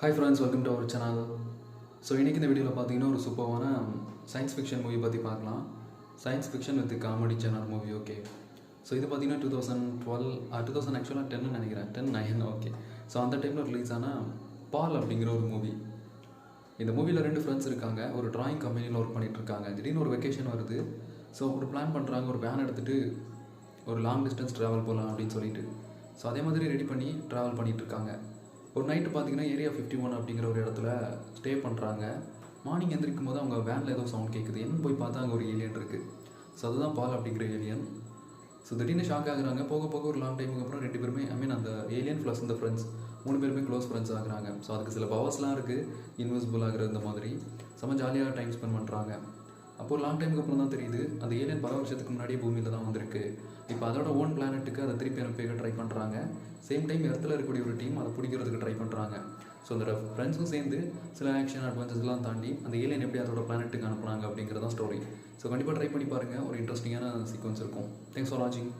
Hi friends, welcome to our channel. So இன்றைக்கி இந்த வீடியோவில் பார்த்தீங்கன்னா ஒரு சூப்பரான சயின்ஸ் ஃபிக்ஷன் மூவி பற்றி பார்க்கலாம். Science fiction with comedy channel movie. Okay, so இது பார்த்தீங்கன்னா 2012 ஆக்சுவலாக 10 நினைக்கிறேன், 9. ஓகே, ஸோ அந்த டைமில் ரிலீஸ் ஆன பால் அப்படிங்கிற ஒரு மூவி. இந்த மூவியில் 2 ஃப்ரெண்ட்ஸ் இருக்காங்க. ஒரு ட்ராயிங் கம்பெனியில் ஒர்க் பண்ணிகிட்ருக்காங்க. திடீர்னு ஒரு வெக்கேஷன் வருது. ஸோ ஒரு பிளான் பண்ணுறாங்க, ஒரு வேன் எடுத்துகிட்டு ஒரு லாங் டிஸ்டன்ஸ் ட்ராவல் போகலாம் அப்படின்னு சொல்லிட்டு. ஸோ அதே மாதிரி ரெடி பண்ணி ட்ராவல் பண்ணிகிட்ருக்காங்க. ஒரு நைட்டு பார்த்தீங்கன்னா ஏரியா 51 அப்படிங்கிற ஒரு இடத்துல ஸ்டே பண்ணுறாங்க. மார்னிங் எந்திரிக்கும் போது அவங்க வேனில் ஏதோ சவுண்ட் கேட்குது. என்னன்னு போய் பார்த்தா அங்கே ஒரு ஏலியன் இருக்குது. ஸோ அதுதான் பால் அப்படிங்கிற ஏலியன். ஸோ திடீர்னு ஷாக் ஆகுறாங்க. போக போக ஒரு லாங் டைமுக்கு அப்புறம் 2 பேருமே அந்த ஏலியன் ப்ளஸ் இந்த ஃப்ரெண்ட்ஸ் 3 பேருமே க்ளோஸ் ஃப்ரெண்ட்ஸ் ஆகுறாங்க. ஸோ அதுக்கு சில பவர்ஸ்லாம் இருக்குது, இன்விசிபிள் ஆகுறது இந்த மாதிரி. செம்ம ஜாலியாக டைம் ஸ்பெண்ட் பண்ணுறாங்க. அப்போ ஒரு லாங் டைமுக்கு அப்புறம் தான் தெரியுது அந்த ஏலியன் பல வருஷத்துக்கு முன்னாடியே பூமியில் தான் வந்திருக்கு. இப்போ அதோட ஓன் பிளானட்டுக்கு அதை திருப்பி அனுப்பி ட்ரை பண்ணுறாங்க. சேம் டைம் இடத்துல இருக்கக்கூடிய ஒரு டீம் அதை பிடிக்கிறதுக்கு ட்ரை பண்ணுறாங்க. ஸோ அந்த ஃப்ரெண்ட்ஸும் சேர்ந்து சில ஆக்ஷன் அட்வென்ச்சர்ஸ்லாம் தாண்டி அந்த ஏலியன் எப்படி அதோட பிளானட்டுக்கு அனுப்புனாங்க அப்படிங்கிறதான் ஸ்டோரி. ஸோ கண்டிப்பாக ட்ரை பண்ணி பாருங்கள். ஒரு இன்ட்ரெஸ்டிங்கான சீக்வன்ஸ் இருக்கும். தேங்க்ஸ் ஃபார் வாட்சிங்.